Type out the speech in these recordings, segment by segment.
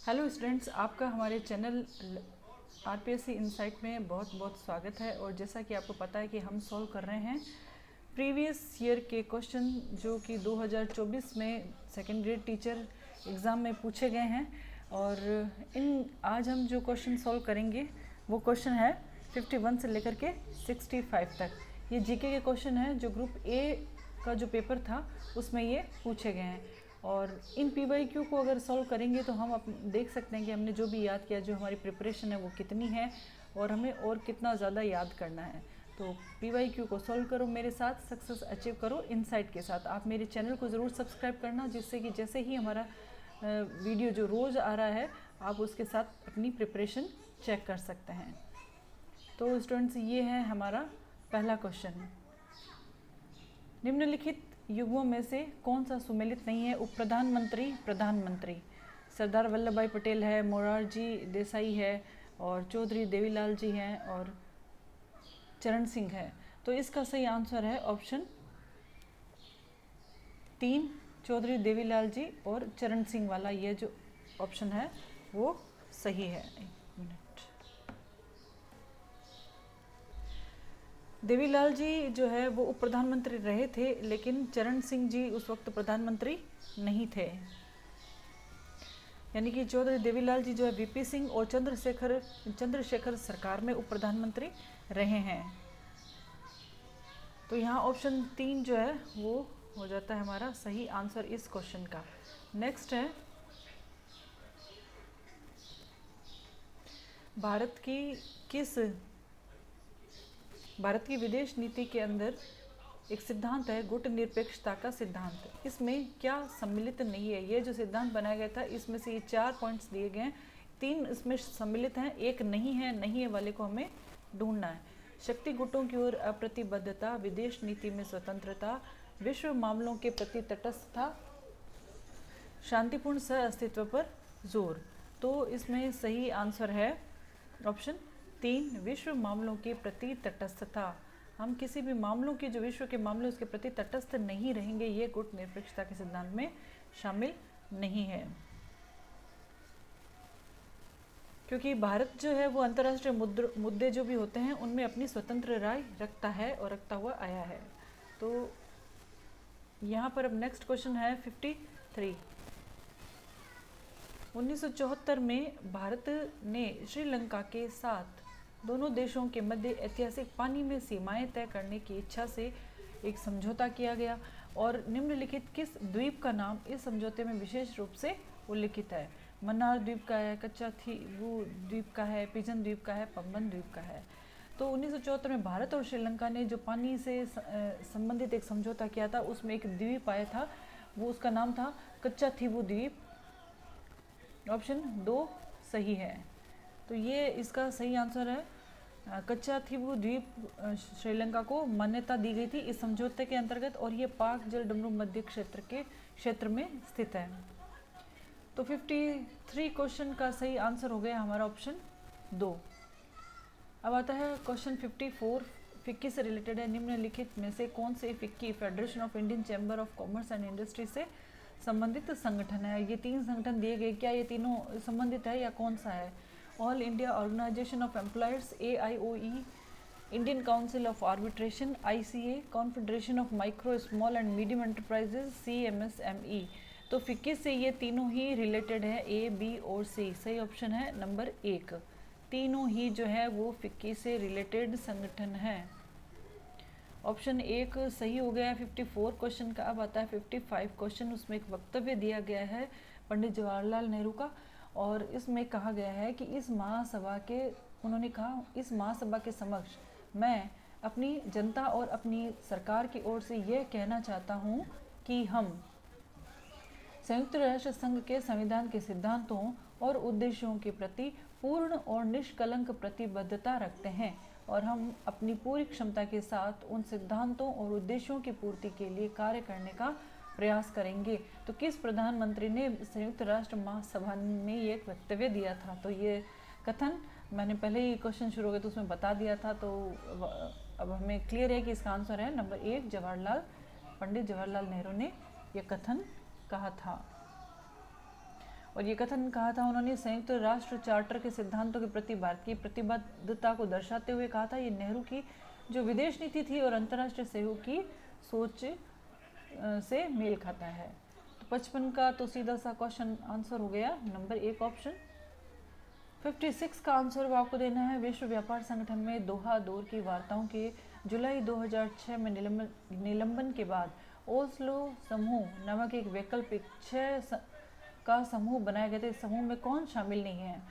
Hello students, आपका हमारे channel RPSC insight में बहुत बहुत स्वागत है। और जैसा कि आपको पता है कि हम सॉल्व कर रहे हैं प्रीवियस ईयर के क्वेश्चन जो कि 2024 में सेकेंड ग्रेड टीचर एग्ज़ाम में पूछे गए हैं। और आज हम जो क्वेश्चन सॉल्व करेंगे वो क्वेश्चन है 51 से लेकर के 65 तक। ये जीके के क्वेश्चन है जो ग्रुप ए का जो पेपर था उसमें ये पूछे गए हैं। और इन पीवाईक्यू को अगर सॉल्व करेंगे तो हम देख सकते हैं कि हमने जो भी याद किया, जो हमारी प्रिपरेशन है वो कितनी है और हमें और कितना ज़्यादा याद करना है। तो पीवाईक्यू को सॉल्व करो मेरे साथ, सक्सेस अचीव करो इनसाइट के साथ। आप मेरे चैनल को ज़रूर सब्सक्राइब करना, जिससे कि जैसे ही हमारा वीडियो जो रोज़ आ रहा है आप उसके साथ अपनी प्रिपरेशन चेक कर सकते हैं। तो स्टूडेंट्स, ये है हमारा पहला क्वेश्चन। निम्नलिखित युगों में से कौन सा सुमेलित नहीं है? उप प्रधानमंत्री, प्रधानमंत्री। सरदार वल्लभ भाई पटेल है, मोरारजी देसाई है और चौधरी देवीलाल जी हैं और चरण सिंह है। तो इसका सही आंसर है ऑप्शन 3, चौधरी देवीलाल जी और चरण सिंह वाला। ये जो ऑप्शन है वो सही है। एक मिनट। देवीलाल जी जो है वो उप प्रधानमंत्री रहे थे, लेकिन चरण सिंह जी उस वक्त प्रधानमंत्री नहीं थे। यानी कि चौधरी देवीलाल जी जो है वीपी सिंह और चंद्रशेखर सरकार में उप प्रधानमंत्री रहे हैं। तो यहाँ ऑप्शन 3 जो है वो हो जाता है हमारा सही आंसर इस क्वेश्चन का। नेक्स्ट है, भारत की विदेश नीति के अंदर एक सिद्धांत है गुट निरपेक्षता का सिद्धांत। इसमें क्या सम्मिलित नहीं है? ये जो सिद्धांत बनाया गया था इसमें से ये 4 पॉइंट्स दिए गए हैं, 3 इसमें सम्मिलित हैं, एक नहीं है। नहीं है वाले को हमें ढूंढना है। शक्ति गुटों की ओर अप्रतिबद्धता, विदेश नीति में स्वतंत्रता, विश्व मामलों के प्रति तटस्थता, शांतिपूर्ण सह अस्तित्व पर जोर। तो इसमें सही आंसर है ऑप्शन 3, विश्व मामलों के प्रति तटस्थता। हम किसी भी मामलों के जो विश्व के मामले उसके प्रति तटस्थ नहीं रहेंगे, ये गुट निरपेक्षता के सिद्धांत में शामिल नहीं है। क्योंकि भारत जो है वो अंतर्राष्ट्रीय मुद्दे जो भी होते हैं उनमें अपनी स्वतंत्र राय रखता है और रखता हुआ आया है। तो यहाँ पर अब नेक्स्ट क्वेश्चन है 53। 1974 में भारत ने श्रीलंका के साथ दोनों देशों के मध्य ऐतिहासिक पानी में सीमाएं तय करने की इच्छा से एक समझौता किया गया। और निम्नलिखित किस द्वीप का नाम इस समझौते में विशेष रूप से उल्लिखित है? मन्नार द्वीप का है, कच्चा थीवू द्वीप का है, पिजन द्वीप का है, पंबन द्वीप का है। तो 1974 में भारत और श्रीलंका ने जो पानी से संबंधित एक समझौता किया था उसमें एक द्वीप आया था, वो उसका नाम था कच्चा थीवू द्वीप। ऑप्शन 2 सही है। तो ये इसका सही आंसर है। कच्चा थीवू द्वीप श्रीलंका को मान्यता दी गई थी इस समझौते के अंतर्गत, और ये पाक जल डमरू मध्य क्षेत्र में स्थित है। तो 53 क्वेश्चन का सही आंसर हो गया हमारा ऑप्शन 2। अब आता है क्वेश्चन 54, फिक्की से रिलेटेड है। निम्नलिखित में से कौन से FICCI federation of Indian chamber of commerce and industry से संबंधित संगठन है? ये 3 संगठन दिए गए, क्या ये तीनों संबंधित है या कौन सा है? All India Organisation of Employers AIOE, Indian Council of Arbitration ICA, Confederation of Micro Small and Medium Enterprises CMSME। तो फिक्की से ये तीनों ही रिलेटेड है, A, B और C। सही ऑप्शन है नंबर 1। तीनों ही जो है वो फिक्की से रिलेटेड संगठन है। ऑप्शन 1 सही हो गया है 54 क्वेश्चन का। अब आता है 55 क्वेश्चन। उसमें एक वक्तव्य दिया गया है पंडित जवाहरलाल नेहरू का, और इसमें कहा गया है कि उन्होंने कहा इस महासभा के समक्ष मैं अपनी जनता और अपनी सरकार की ओर से यह कहना चाहता हूँ कि हम संयुक्त राष्ट्र संघ के संविधान के सिद्धांतों और उद्देश्यों के प्रति पूर्ण और निष्कलंक प्रतिबद्धता रखते हैं और हम अपनी पूरी क्षमता के साथ उन सिद्धांतों और उद्देश्यों की पूर्ति के लिए कार्य करने का प्रयास करेंगे। तो किस प्रधानमंत्री ने संयुक्त राष्ट्र महासभा में ये एक वक्तव्य दिया था? तो ये कथन मैंने पहले ही क्वेश्चन शुरू हो गया तो उसमें बता दिया था। तो अब हमें क्लियर है कि इसका आंसर है नंबर 1, पंडित जवाहरलाल नेहरू ने यह कथन कहा था। और ये कथन कहा था उन्होंने संयुक्त राष्ट्र चार्टर के सिद्धांतों के प्रति भारत की प्रतिबद्धता को दर्शाते हुए कहा था। ये नेहरू की जो विदेश नीति थी और अंतर्राष्ट्रीय सहयोग की सोच से मेल खाता है। तो 55 का तो सीधा सा क्वेश्चन आंसर हो गया नंबर 1 ऑप्शन। 56 का आंसर आपको देना है। विश्व व्यापार संगठन में दोहा दौर की वार्ताओं के जुलाई 2006 में निलंबन के बाद ओस्लो समूह नामक एक वैकल्पिक 6 का समूह बनाया गया था। इस समूह में कौन शामिल नहीं है?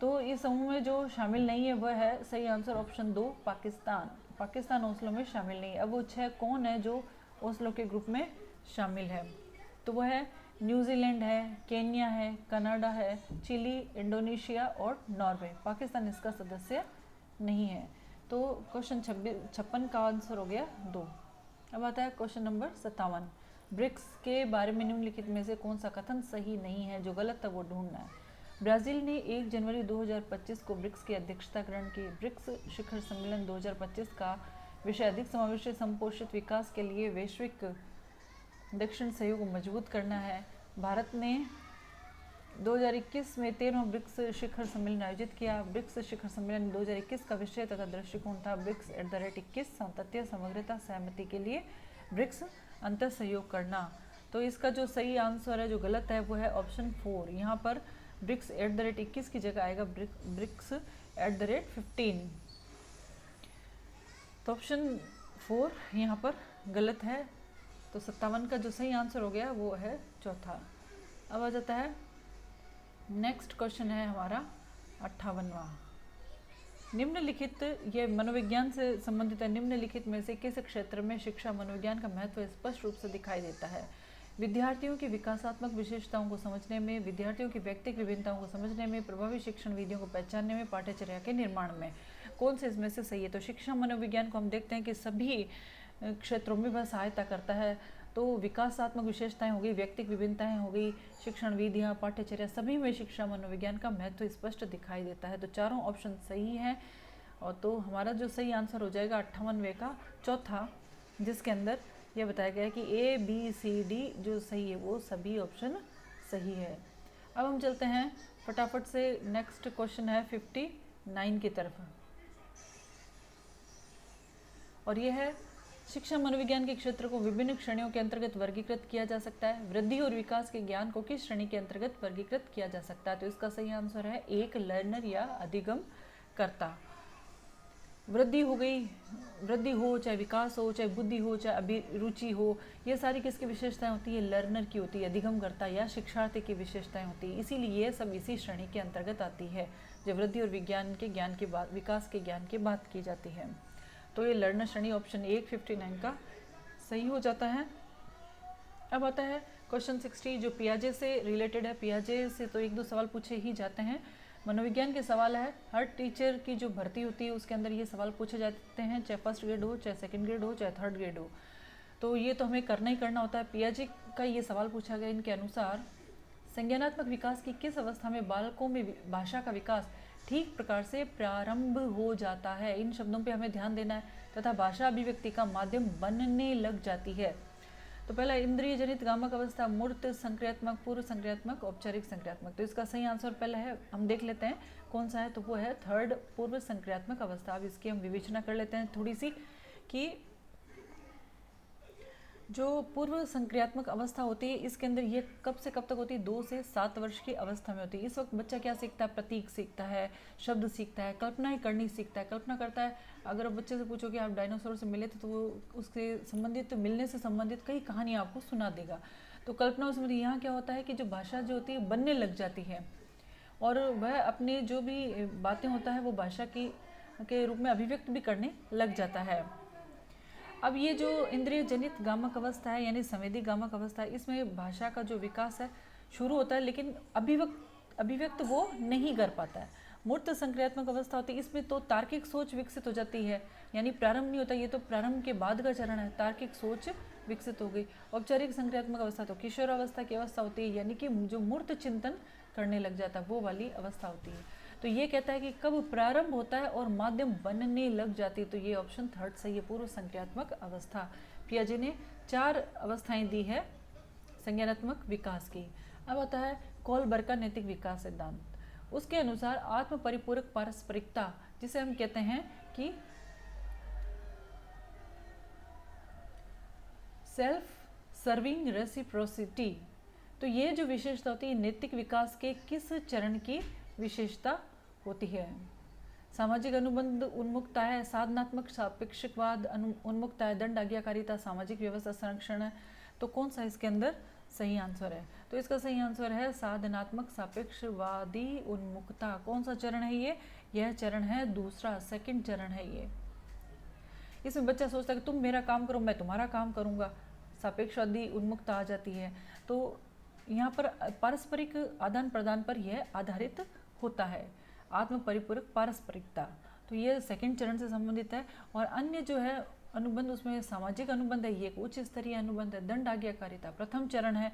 तो इस समूह में जो शामिल नहीं है वह है सही answer option 2 Pakistan. Pakistan Oslo में शामिल नहीं है। अब वो 6 कौन है जो ओस्लो के ग्रुप में शामिल है? तो वह है न्यूजीलैंड है, केन्या है, कनाडा है, चिली, इंडोनेशिया और नॉर्वे। पाकिस्तान इसका सदस्य नहीं है। तो क्वेश्चन 56 का आंसर हो गया 2। अब आता है क्वेश्चन नंबर 57। ब्रिक्स के बारे में निम्नलिखित में से कौन सा कथन सही नहीं है? जो गलत है वो ढूंढना है। ब्राज़ील ने 1 जनवरी 2025 को ब्रिक्स की अध्यक्षता ग्रहण की। ब्रिक्स शिखर सम्मेलन 2025 का विषय अधिक समावेशी संपोषित विकास के लिए वैश्विक दक्षिण सहयोग को मजबूत करना है। भारत ने 2021 में 13वां ब्रिक्स शिखर सम्मेलन आयोजित किया। ब्रिक्स शिखर सम्मेलन 2021 का विषय तथा दृष्टिकोण था ब्रिक्स @21 सातत्य, समग्रता, सहमति के लिए ब्रिक्स अंतर सहयोग करना। तो इसका जो सही आंसर है, जो गलत है, वो है ऑप्शन 4। यहाँ पर ब्रिक्स @21 की जगह आएगा ब्रिक्स @15। तो ऑप्शन 4 यहाँ पर गलत है। तो 57 का जो सही आंसर हो गया वो है चौथा। अब आ जाता है नेक्स्ट क्वेश्चन है हमारा 58वां। निम्नलिखित, ये मनोविज्ञान से संबंधित है। निम्नलिखित में से किस क्षेत्र में शिक्षा मनोविज्ञान का महत्व स्पष्ट रूप से दिखाई देता है? विद्यार्थियों की विकासात्मक विशेषताओं को समझने में, विद्यार्थियों की व्यक्तिगत विभिन्नताओं को समझने में, प्रभावी शिक्षण विधियों को पहचानने में, पाठ्यचर्या के निर्माण में। कौन से इसमें से सही है? तो शिक्षा मनोविज्ञान को हम देखते हैं कि सभी क्षेत्रों में वह सहायता करता है। तो विकासात्मक विशेषताएं हो गई, व्यक्तिगत विभिन्नताएं हो गई, शिक्षण विधियाँ, पाठ्यचर्या, सभी में शिक्षा मनोविज्ञान का महत्व स्पष्ट दिखाई देता है। तो चारों ऑप्शन सही है। और तो हमारा जो सही आंसर हो जाएगा 58वें का चौथा, जिसके अंदर यह बताया गया है कि ABCD जो सही है वो सभी ऑप्शन सही है। अब हम चलते हैं फटाफट से, नेक्स्ट क्वेश्चन है 59 की तरफ। और ये है शिक्षा मनोविज्ञान के क्षेत्र को विभिन्न श्रेणियों के अंतर्गत वर्गीकृत किया जा सकता है। वृद्धि और विकास के ज्ञान को किस श्रेणी के अंतर्गत वर्गीकृत किया जा सकता है? तो इसका सही आंसर है 1 लर्नर या अधिगम कर्ता। वृद्धि हो गई, वृद्धि हो, चाहे विकास हो, चाहे बुद्धि हो, चाहे अभिरुचि हो, ये सारी किसकी विशेषताएं होती है? लर्नर की होती है, अधिगमकर्ता या शिक्षार्थी की विशेषताएं होती है। इसीलिए ये सब इसी श्रेणी के अंतर्गत आती है जब वृद्धि और विज्ञान के ज्ञान की बात, विकास के ज्ञान की बात की जाती है। तो ये लर्नर श्रेणी ऑप्शन 1 59 का सही हो जाता है। अब आता है क्वेश्चन 60 जो पियाजे से रिलेटेड है। पियाजे से तो 1-2 सवाल पूछे ही जाते हैं। मनोविज्ञान के सवाल है। हर टीचर की जो भर्ती होती है उसके अंदर ये सवाल पूछे जाते हैं, चाहे फर्स्ट ग्रेड हो, चाहे सेकंड ग्रेड हो, चाहे थर्ड ग्रेड हो। तो ये तो हमें करना ही करना होता है। पियाजे का ये सवाल पूछा गया, इनके अनुसार संज्ञानात्मक विकास की किस अवस्था में बालकों में भाषा का विकास ठीक प्रकार से प्रारंभ हो जाता है? इन शब्दों पे हमें ध्यान देना है। तथा भाषा अभिव्यक्ति का माध्यम बनने लग जाती है। तो पहला इंद्रिय जनित गामक अवस्था, मूर्त संक्रियात्मक, पूर्व संक्रियात्मक, औपचारिक संक्रियात्मक। तो इसका सही आंसर पहला है, हम देख लेते हैं कौन सा है। तो वो है थर्ड, पूर्व संक्रियात्मक अवस्था। अब इसकी हम विवेचना कर लेते हैं थोड़ी सी कि जो पूर्व संक्रियात्मक अवस्था होती है इसके अंदर ये कब से कब तक होती है? 2 से 7 वर्ष की अवस्था में होती है। इस वक्त बच्चा क्या सीखता है? प्रतीक सीखता है, शब्द सीखता है, कल्पनाएं करनी सीखता है, कल्पना करता है। अगर आप बच्चे से पूछो कि आप डायनासोर से मिले थे तो वो उसके संबंधित, तो मिलने से संबंधित कई कहानियाँ आपको सुना देगा। तो कल्पना उसमें यहाँ क्या होता है कि जो भाषा जो होती है बनने लग जाती है और वह अपने जो भी बातें होता है वो भाषा की के रूप में अभिव्यक्त भी करने लग जाता है। अब ये जो इंद्रिय जनित गामक अवस्था है यानी संवेदी गामक अवस्था है, इसमें भाषा का जो विकास है शुरू होता है लेकिन अभिव्यक्त वो नहीं कर पाता है। मूर्त संक्रियात्मक अवस्था होती है, इसमें तो तार्किक सोच विकसित हो जाती है, यानी प्रारंभ नहीं होता, ये तो प्रारंभ के बाद का चरण है, तार्किक सोच विकसित हो गई। औपचारिक संक्रियात्मक अवस्था तो किशोरावस्था की अवस्था होती है, यानी कि जो मूर्त चिंतन करने लग जाता है वो वाली अवस्था होती है। तो ये कहता है कि कब प्रारंभ होता है और माध्यम बनने लग जाती है, तो ये ऑप्शन थर्ड सही है, पूर्व संक्रियात्मक अवस्था। पियाजे ने 4 अवस्थाएं दी है संज्ञानात्मक विकास की। अब आता है कोलबर्ग का नैतिक विकास सिद्धांत। उसके अनुसार आत्म परिपूरक पारस्परिकता, जिसे हम कहते हैं कि सेल्फ सर्विंग रेसिप्रोसिटी, तो ये जो विशेषता होती है नैतिक विकास के किस चरण की विशेषता होती है? सामाजिक अनुबंध उन्मुखता है, साधनात्मक सापेक्षकवाद उन्मुखता है, दंड आज्ञाकारिता, सामाजिक व्यवस्था संरक्षण है। तो कौन सा इसके अंदर सही आंसर है? तो इसका सही आंसर है साधनात्मक सापेक्षवादी उन्मुखता। कौन सा चरण है ये? यह चरण है दूसरा, सेकंड चरण है ये। इसमें बच्चा सोचता है कि तुम मेरा काम करो मैं तुम्हारा काम करूंगा, सापेक्षवादी उन्मुखता आ जाती है। तो यहाँ पर पारस्परिक आदान प्रदान पर यह आधारित होता है, आत्म परिपूरक पारस्परिकता। तो ये सेकंड चरण से संबंधित है। और अन्य जो है अनुबंध, उसमें सामाजिक अनुबंध है, ये एक उच्च स्तरीय अनुबंध है। दंड आज्ञाकारिता प्रथम चरण है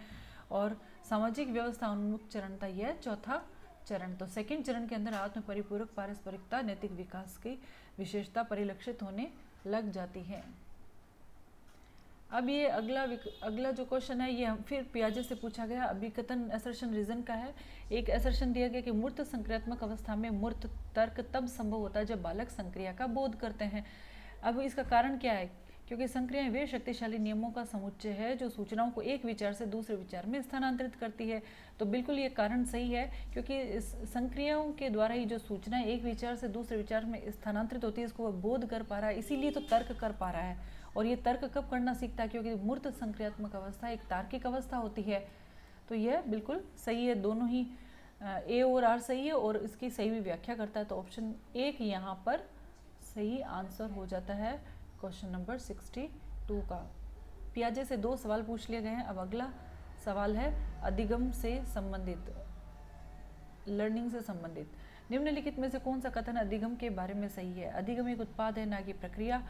और सामाजिक व्यवस्था उन्मुख चरण था यह चौथा चरण। तो सेकंड चरण के अंदर आत्म परिपूरक पारस्परिकता नैतिक विकास की विशेषता परिलक्षित होने लग जाती है। अब ये अगला जो क्वेश्चन है ये फिर पियाजे से पूछा गया, अभिकथन असर्शन रीजन का है। एक असर्शन दिया गया कि मूर्त संक्रियात्मक अवस्था में मूर्त तर्क तब संभव होता है जब बालक संक्रिया का बोध करते हैं। अब इसका कारण क्या है? क्योंकि संक्रियाएं वे शक्तिशाली नियमों का समुच्चय है जो सूचनाओं को एक विचार से दूसरे विचार में स्थानांतरित करती है। तो बिल्कुल ये कारण सही है, क्योंकि इस संक्रियाओं के द्वारा ही जो सूचनाएं एक विचार से दूसरे विचार में स्थानांतरित होती है, इसको वह बोध कर पा रहा है, इसीलिए तो तर्क कर पा रहा है। और ये तर्क कब करना सीखता है? क्योंकि मूर्त संक्रियात्मक अवस्था एक तार्किक अवस्था होती है। तो यह बिल्कुल सही है, दोनों ही ए और आर सही है और इसकी सही भी व्याख्या करता है। तो ऑप्शन 1 यहाँ पर सही आंसर हो जाता है क्वेश्चन नंबर 62 का। पियाजे से 2 सवाल पूछ लिए गए हैं। अब अगला सवाल है अधिगम से संबंधित, लर्निंग से संबंधित। निम्नलिखित में से कौन सा कथन अधिगम के बारे में सही है? अधिगम एक उत्पाद है, ना कि प्रक्रिया।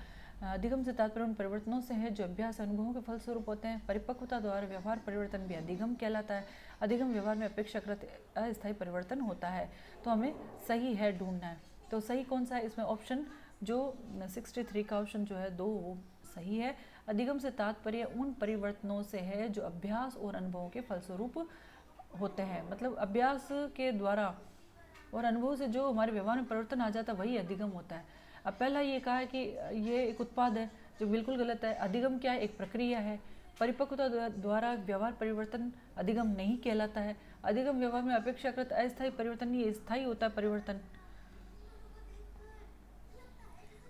अधिगम से तात्पर्य उन परिवर्तनों से है जो अभ्यास अनुभवों के फलस्वरूप होते हैं। परिपक्वता द्वारा व्यवहार परिवर्तन भी अधिगम कहलाता है। अधिगम व्यवहार में अपेक्षाकृत अस्थायी परिवर्तन होता है। तो हमें सही है ढूंढना है। तो सही कौन सा है? इसमें ऑप्शन जो 63 का ऑप्शन जो है 2 वो सही है। अधिगम से तात्पर्य उन परिवर्तनों से है जो अभ्यास और अनुभवों के फलस्वरूप होते हैं। मतलब अभ्यास के द्वारा और अनुभव से जो हमारे व्यवहार में परिवर्तन आ जाता है वही अधिगम होता है। अब पहला ये कहा है कि ये एक उत्पाद है, जो बिल्कुल गलत है। अधिगम क्या है? एक प्रक्रिया है। परिपक्वता द्वारा व्यवहार परिवर्तन अधिगम नहीं कहलाता है। अधिगम व्यवहार में अपेक्षाकृत अस्थायी परिवर्तन, ये स्थायी होता है परिवर्तन।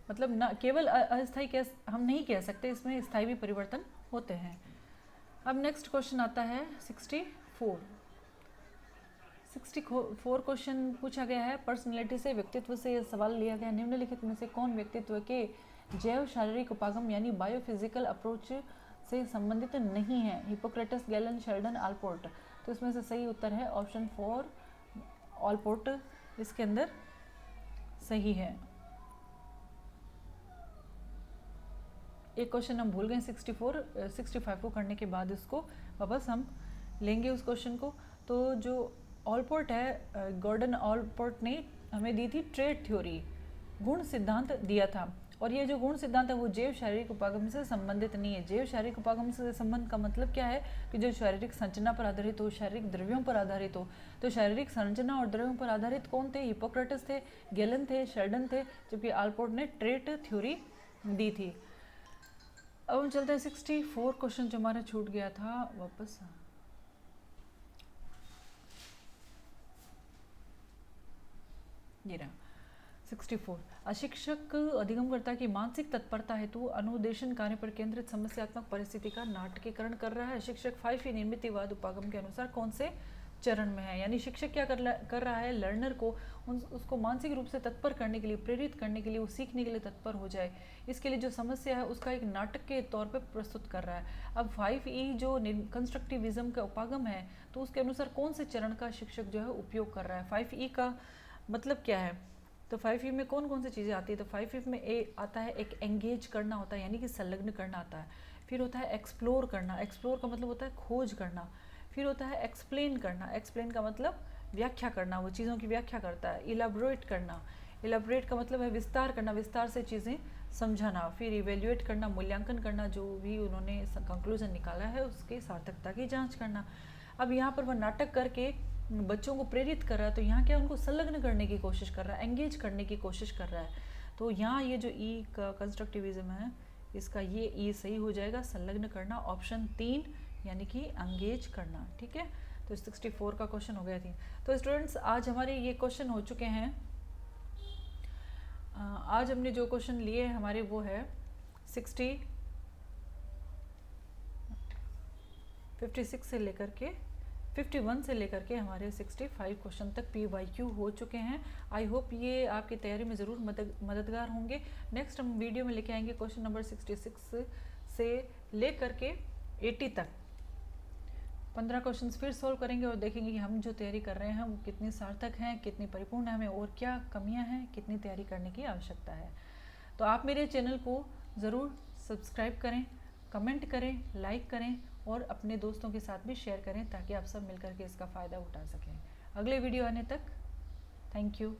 मतलब ना केवल अस्थायी हम नहीं कह सकते, इसमें स्थायी भी परिवर्तन होते हैं। अब नेक्स्ट क्वेश्चन आता है 64 क्वेश्चन पूछा गया है पर्सनैलिटी से, व्यक्तित्व से यह सवाल लिया गया। निम्नलिखित में से कौन व्यक्तित्व के जैव शारीरिक उपागम यानी बायोफिजिकल अप्रोच से संबंधित नहीं है? Hippocrates, gallon, Sheldon, Allport. तो इसमें से सही उत्तर है ऑप्शन 4 आलपोर्ट इसके अंदर सही है। एक क्वेश्चन हम भूल गए 65 को करने के बाद इसको वापस हम लेंगे उस क्वेश्चन को। तो जो ऑलपोर्ट है, गॉर्डन ऑलपोर्ट ने हमें दी थी ट्रेड थ्योरी, गुण सिद्धांत दिया था। और ये जो गुण सिद्धांत है वो जैव शारीरिक उपागम से संबंधित नहीं है। जैव शारीरिक उपागम से संबंध का मतलब क्या है? कि जो शारीरिक संरचना पर आधारित हो, शारीरिक द्रव्यों पर आधारित हो। तो शारीरिक संरचना और द्रव्यों पर आधारित कौन थे? हिपोक्रेटस थे, गैलन थे, शेल्डन थे, जबकि आलपोर्ट ने ट्रेड थ्योरी दी थी। अब हम चलते हैं 64 क्वेश्चन जो हमारा छूट गया था वापस। ये रहा 64। अशिक्षक अधिगमकर्ता की मानसिक तत्परता हेतु अनुदेशन कार्य पर केंद्रित समस्यात्मक परिस्थिति का नाटकीकरण कर रहा है। शिक्षक 5E निर्मितिवाद उपागम के अनुसार कौन से चरण में है? यानी शिक्षक क्या कर रहा है? लर्नर को उसको मानसिक रूप से तत्पर करने के लिए, प्रेरित करने के लिए, वो सीखने के लिए तत्पर हो जाए, इसके लिए जो समस्या है उसका एक नाटक के तौर पे प्रस्तुत कर रहा है। अब 5E जो कंस्ट्रक्टिविज्म का उपागम है, तो उसके अनुसार कौन से चरण का शिक्षक जो है उपयोग कर रहा है? 5E का मतलब क्या है? तो 5E में कौन कौन सी चीज़ें आती है? तो 5E में आता है एक एंगेज करना होता है, यानी कि संलग्न करना आता है। फिर होता है एक्सप्लोर करना, एक्सप्लोर का मतलब होता है खोज करना। फिर होता है एक्सप्लेन करना, एक्सप्लेन का मतलब व्याख्या करना, वो चीज़ों की व्याख्या करता है। इलाबोरेट करना, इलाबोरेट का मतलब है विस्तार करना, विस्तार से चीज़ें समझाना। फिर इवेल्युएट करना, मूल्यांकन करना, जो भी उन्होंने कंक्लूजन निकाला है उसकी सार्थकता की जाँच करना। अब यहाँ पर वह नाटक करके बच्चों को प्रेरित कर रहा है, तो यहाँ क्या उनको संलग्न करने की कोशिश कर रहा है, एंगेज करने की कोशिश कर रहा है। तो यहाँ ये जो ई का कंस्ट्रक्टिविज्म है, इसका ये ई सही हो जाएगा, संलग्न करना, ऑप्शन 3 यानी कि एंगेज करना। ठीक है, तो 64 का क्वेश्चन हो गया थी। तो स्टूडेंट्स आज हमारे ये क्वेश्चन हो चुके हैं। आज हमने जो क्वेश्चन लिए हमारे वो है 56 से लेकर के 51 से लेकर के हमारे 65 क्वेश्चन तक PYQ हो चुके हैं। आई होप ये आपकी तैयारी में ज़रूर मददगार होंगे। नेक्स्ट हम वीडियो में लेके आएंगे क्वेश्चन नंबर 66 से लेकर के 80 तक 15 क्वेश्चंस फिर सॉल्व करेंगे और देखेंगे कि हम जो तैयारी कर रहे हैं वो कितनी सार्थक हैं, कितनी परिपूर्ण है, हमें और क्या कमियां हैं, कितनी तैयारी करने की आवश्यकता है। तो आप मेरे चैनल को ज़रूर सब्सक्राइब करें, कमेंट करें, लाइक करें और अपने दोस्तों के साथ भी शेयर करें ताकि आप सब मिलकर के इसका फ़ायदा उठा सकें। अगले वीडियो आने तक थैंक यू।